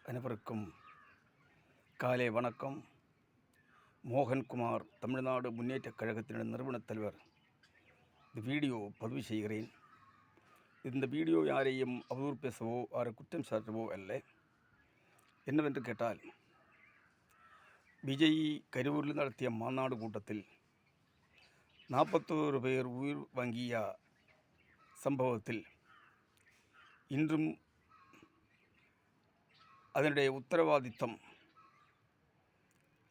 அனைவருக்கும் காலை வணக்கம். மோகன்குமார், தமிழ்நாடு முன்னேற்றக் கழகத்தின் நிறுவனத் தலைவர். இந்த வீடியோ பதிவு செய்கிறேன். இந்த வீடியோ யாரையும் அவதூறு பேசவோ யாரை குற்றம் சாட்டவோ அல்ல. என்னவென்று கேட்டால், விஜய் கரூரில் நடத்திய மாநாடு கூட்டத்தில் 41 பேர் உயிர் வாங்கிய சம்பவத்தில் இன்றும் அதனுடைய உத்தரவாதித்தம்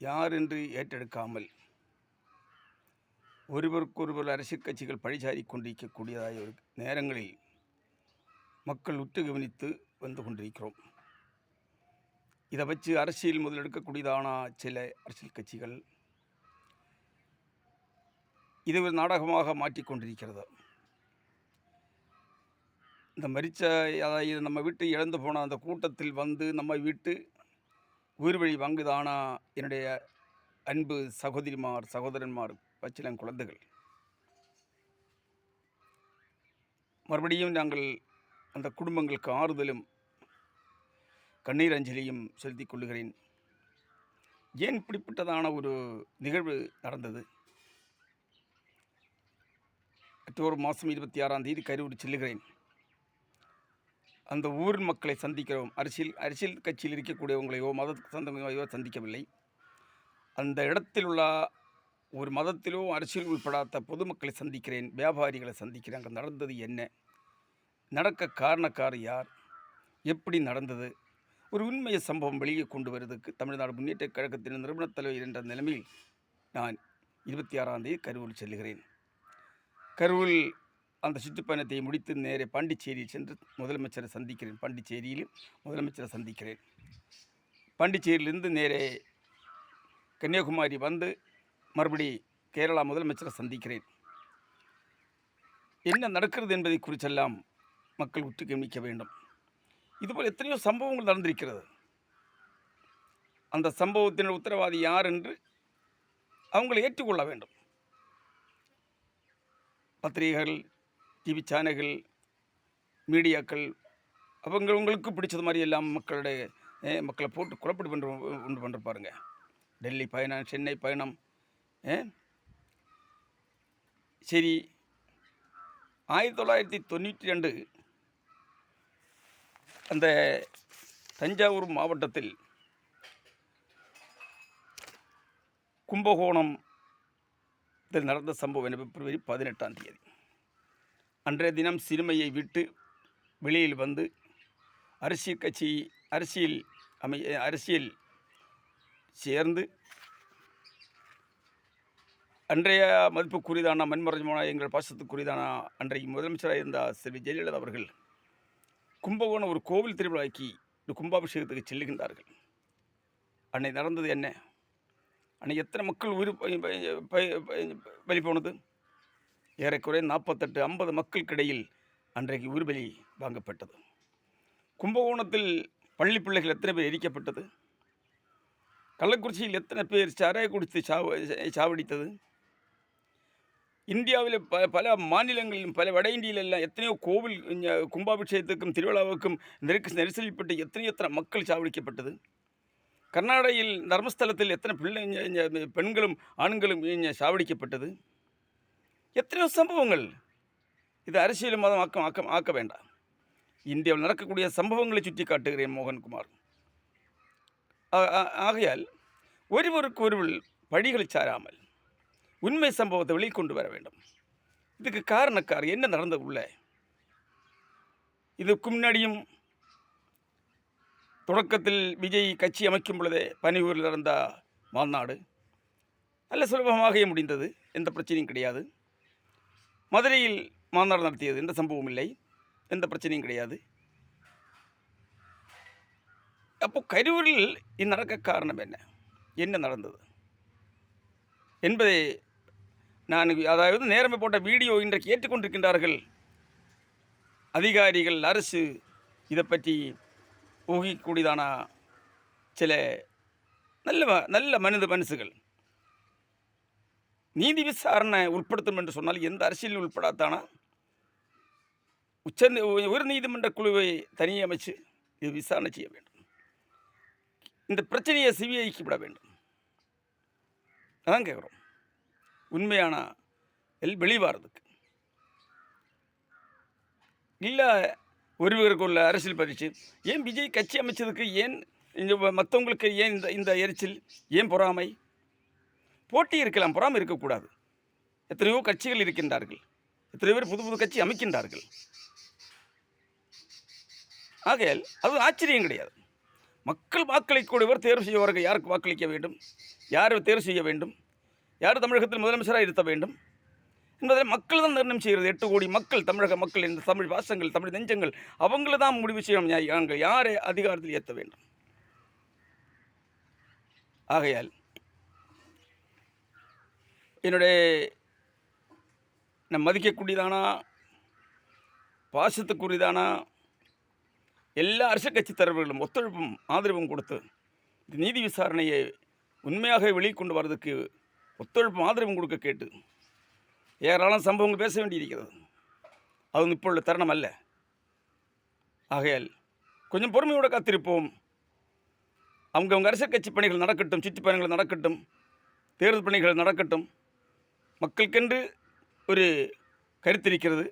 யார் என்று ஏற்றெடுக்காமல் ஒருவருக்கொருவர் அரசியல் கட்சிகள் பழிசாரி கொண்டிருக்கக்கூடியதாய ஒரு நேரங்களில் மக்கள் உற்று கவனித்து வந்து கொண்டிருக்கிறோம். இதை வச்சு அரசியல் முதலெடுக்கக்கூடியதான சில அரசியல் கட்சிகள் இது ஒரு நாடகமாக மாற்றிக்கொண்டிருக்கிறது. இந்த மரிச்ச அதாவது நம்ம வீட்டு இழந்து போன அந்த கூட்டத்தில் வந்து நம்ம வீட்டு உயிர் வழி வாங்குதானா என்னுடைய அன்பு சகோதரிமார், சகோதரன்மார், பச்சிளம் குழந்தைகள். மறுபடியும் நாங்கள் அந்த குடும்பங்களுக்கு ஆறுதலும் கண்ணீர் அஞ்சலியும் செலுத்திக் கொள்கிறேன். ஏன் இப்படிப்பட்டதான ஒரு நிகழ்வு நடந்தது? அக்டோபர் மாதம் 26ஆம் தேதி கரூர் செல்லுகிறேன். அந்த ஊர் மக்களை சந்திக்கிறோம். அரசியல் கட்சியில் இருக்கக்கூடியவங்களையோ மத சொந்தங்களையோ சந்திக்கவில்லை. அந்த இடத்தில் உள்ள ஒரு மதத்திலோ அரசியல் உள்படாத பொதுமக்களை சந்திக்கிறேன், வியாபாரிகளை சந்திக்கிறேன். அங்கே நடந்தது என்ன, நடக்க காரணக்காரர் யார், எப்படி நடந்தது, ஒரு உண்மையை சம்பவம் வெளியே கொண்டு வருவதற்கு தமிழ்நாடு முன்னேற்றக் கழகத்தின் நிறுவனத் தலைவர் என்ற நிலைமையில் நான் 26ஆம் தேதி கரூர் செல்லுகிறேன். கரூரில் அந்த சுற்றுப்பயணத்தை முடித்து நேரே பாண்டிச்சேரியில் சென்று முதலமைச்சரை சந்திக்கிறேன். பாண்டிச்சேரியில் முதலமைச்சரை சந்திக்கிறேன். பாண்டிச்சேரியிலிருந்து நேரே கன்னியாகுமரி வந்து மறுபடி கேரளா முதலமைச்சரை சந்திக்கிறேன். என்ன நடக்கிறது என்பதை குறித்தெல்லாம் மக்கள் உற்று கவனிக்க வேண்டும். இதுபோல் எத்தனையோ சம்பவங்கள் நடந்திருக்கிறது. அந்த சம்பவத்தின் உத்தரவாதி யார் என்று அவங்களை ஏற்றுக்கொள்ள வேண்டும். பத்திரிகைகள், டிவி சேனல்கள், மீடியாக்கள் உங்களுக்கு பிடிச்சது மாதிரி எல்லாம் மக்களை போட்டு குழப்படி உண்டு பண்ணுற பாருங்க. டெல்லி பயணம், சென்னை பயணம். சரி, 1992 அந்த தஞ்சாவூர் மாவட்டத்தில் கும்பகோணத்தில் நடந்த சம்பவம் பிப்ரவரி 18ஆம் தேதி. அன்றைய தினம் சிறுமையை விட்டு வெளியில் வந்து அரசியல் சேர்ந்து அன்றைய மதிப்புக்குரியதான மண்மறைமான எங்கள் பாசத்துக்குரியதான அன்றைக்கு முதலமைச்சராக இருந்த செல்வி ஜெயலலிதா அவர்கள் கும்பகோணம் ஒரு கோவில் திருவிழாக்கி கும்பாபிஷேகத்துக்கு செல்லுகின்றார்கள். அன்னை நடந்தது என்ன? அன்னைக்கு எத்தனை மக்கள் உயிர் பலி போனது? ஏறக்குறைய 48-50 மக்களுக்கிடையில் அன்றைக்கு உயிர்பலி வாங்கப்பட்டது. கும்பகோணத்தில் பள்ளி பிள்ளைகள் எத்தனை பேர் எரிக்கப்பட்டது? கள்ளக்குறிச்சியில் எத்தனை பேர் சாராய குடித்து சாவடித்தது? இந்தியாவில் பல மாநிலங்களிலும் பல வட இந்தியிலெல்லாம் எத்தனையோ கோவில் கும்பாபிஷேகத்துக்கும் திருவிழாவுக்கும் நெரிசலிப்பட்டு எத்தனை மக்கள் சாவடிக்கப்பட்டது? கர்நாடகையில் தர்மஸ்தலத்தில் எத்தனை பெண்களும் ஆண்களும் சாவடிக்கப்பட்டது? எத்தனையோ சம்பவங்கள். இது அரசியல் மதம் ஆக்க வேண்டாம். இந்தியாவில் நடக்கக்கூடிய சம்பவங்களை சுட்டி காட்டுகிறேன் மோகன்குமார். ஆகையால் ஒருவருக்கு ஒருவர் பழிகளை சாராமல் உண்மை சம்பவத்தை வெளிக்கொண்டு வர வேண்டும். இதுக்கு காரணக்காரர் என்ன நடந்தது உள்ள? இதுக்கு முன்னாடியும் தொடக்கத்தில் விஜய் கட்சி அமைக்கும் பொழுதே பனியூரில் நடந்த மாநாடு நல்ல சுலபமாக முடிந்தது. எந்த பிரச்சனையும் கிடையாது. மதுரையில் மாநாடு நடத்தியது, எந்த சம்பவம் இல்லை, எந்த பிரச்சனையும் கிடையாது. அப்போ கரூரில் இது நடக்க காரணம் என்ன நடந்தது என்பதை நான் நேரமே போட்ட வீடியோ இன்றைக்கு ஏற்றுக்கொண்டிருக்கின்றார்கள் அதிகாரிகள், அரசு. இதை பற்றி ஊகிக்கூடியதான சில நல்ல மனுஷுகள் நீதி விசாரணை உட்படுத்தும் என்று சொன்னால் எந்த அரசியலில் உட்படாதானா உயர் நீதிமன்ற குழுவை தனியே அமைச்சு இது விசாரணை செய்ய வேண்டும். இந்த பிரச்சனையை சிபிஐக்கு விட வேண்டும். அதான் கேட்குறோம். உண்மையான வெளிவாரதுக்கு இல்லை ஒருவருக்குள்ள அரசியல் பயிற்சி. ஏன் விஜய் கட்சி அமைச்சதுக்கு ஏன் மற்றவங்களுக்கு ஏன் இந்த எரிச்சல், ஏன் பொறாமை? போட்டி இருக்கலாம், பொறாமை இருக்கக்கூடாது. எத்தனையோ கட்சிகள் இருக்கின்றார்கள், எத்தனையோ பேர் புது புது கட்சி அமைக்கின்றார்கள். ஆகையால் அது ஆச்சரியம் கிடையாது. மக்கள் வாக்களிக்கூடியவர் தேர்வு செய்வார்கள். யாருக்கு வாக்களிக்க வேண்டும், யார் தேர்வு செய்ய வேண்டும், யார் தமிழகத்தில் முதலமைச்சராக இருத்த வேண்டும் என்பதில் மக்கள் தான் நிர்ணயம் செய்கிறது. 8 கோடி மக்கள், தமிழக மக்கள், இந்த தமிழ் பாசங்கள், தமிழ் நெஞ்சங்கள், அவங்கள தான் முடிவு செய்யணும் நாங்கள் யாரை அதிகாரத்தில் ஏற்ற வேண்டும். ஆகையால் என்னுடைய நான் மதிக்கக்கூடியதானா, பாசத்துக்குரியதானா, எல்லா அரசியல் கட்சி தலைவர்களும் ஒத்துழைப்பும் ஆதரவும் கொடுத்து இந்த நீதி விசாரணையை உண்மையாக வெளிக்கொண்டு வர்றதுக்கு ஒத்துழைப்பும் ஆதரவும் கொடுக்க கேட்டு ஏராளம் சம்பவங்கள் பேச வேண்டியிருக்கிறது. அது இப்போ உள்ள தருணம் அல்ல. ஆகையால் கொஞ்சம் பொறுமையோடு காத்திருப்போம். அவங்க அரசியல் கட்சி பணிகள் நடக்கட்டும், சுற்றுப்பயணங்கள் நடக்கட்டும், தேர்தல் பணிகள் நடக்கட்டும். மக்களுக்கென்று ஒரு கருத்து இருக்கிறது.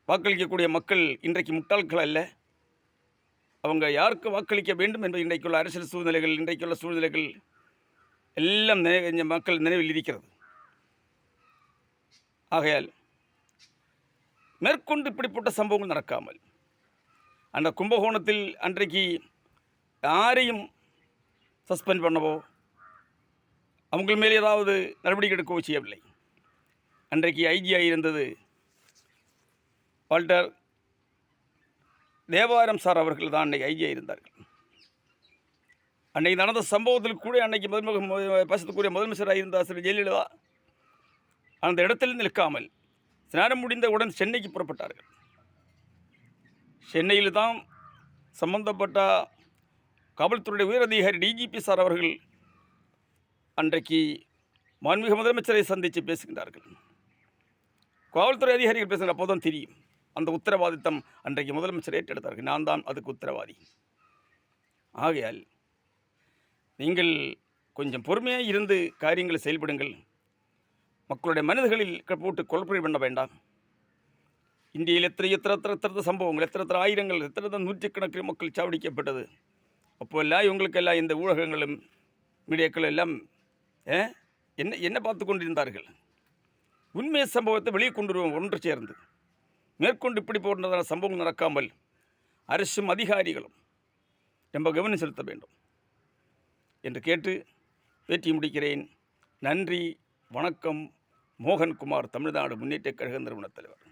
வாக்களிக்கக்கூடிய மக்கள் இன்றைக்கு முட்டாள்கள் அல்ல. அவங்க யாருக்கு வாக்களிக்க வேண்டும் என்பது இன்றைக்குள்ள அரசியல் சூழ்நிலைகள், இன்றைக்குள்ள சூழ்நிலைகள் எல்லாம் மக்கள் நினைவில் இருக்கிறது. ஆகையால் மேற்கொண்டு இப்படிப்பட்ட சம்பவங்கள் நடக்காமல் அந்த கும்பகோணத்தில் அன்றைக்கு யாரையும் சஸ்பெண்ட் பண்ணவோ அவங்க மேலே ஏதாவது நடவடிக்கை எடுக்கவோ செய்யவில்லை. அன்றைக்கு ஐஜியாக இருந்தது வால்டர் தேவாரம் சார் அவர்கள் தான் அன்றைக்கு ஐஜியாக இருந்தார்கள். அன்றைக்கு நடந்த சம்பவத்தில் கூட அன்றைக்கு பாசத்துக்குரிய முதலமைச்சராக இருந்தார் சிறு ஜெயலலிதா அந்த இடத்திலிருந்து நிற்காமல் ஸ்நானம் முடிந்தவுடன் சென்னைக்கு புறப்பட்டார்கள். சென்னையில் தான் சம்பந்தப்பட்ட காவல்துறையுடைய உயர் அதிகாரி டிஜிபி சார் அவர்கள் அன்றைக்கு மாண்புமிகு முதலமைச்சரை சந்தித்து பேசுகின்றார்கள். காவல்துறை அதிகாரிகள் பேசுகிற அப்போதான் தெரியும் அந்த உத்தரவாதித்தம் அன்றைக்கு முதலமைச்சர் ஏற்றெடுத்தார்கள். நான் தான் அதுக்கு உத்தரவாதி. ஆகையால் நீங்கள் கொஞ்சம் பொறுமையாக இருந்து காரியங்களை செயல்படுங்கள். மக்களுடைய மனிதர்களில் போட்டு கொலைப்பறி பண்ண வேண்டாம். இந்தியில் எத்தனை சம்பவங்கள், எத்தனை ஆயிரங்கள், எத்தனை நூற்றுக்கணக்கில் மக்கள் சாவடிக்கப்பட்டது. அப்போ எல்லாம் இவங்களுக்கெல்லாம் இந்த ஊடகங்களும் மீடியாக்கள் எல்லாம் என்ன பார்த்து கொண்டிருந்தார்கள். உண்மை சம்பவத்தை வெளியே கொண்டு வருவோம் ஒன்று சேர்ந்து. மேற்கொண்டு இப்படி போன்றதான சம்பவங்கள் நடக்காமல் அரசும் அதிகாரிகளும் ரொம்ப கவனம் செலுத்த வேண்டும் என்று கேட்டு பேட்டி முடிக்கிறேன். நன்றி, வணக்கம். மோகன்குமார், தமிழ்நாடு முன்னேற்றக் கழக நிறுவனத் தலைவர்.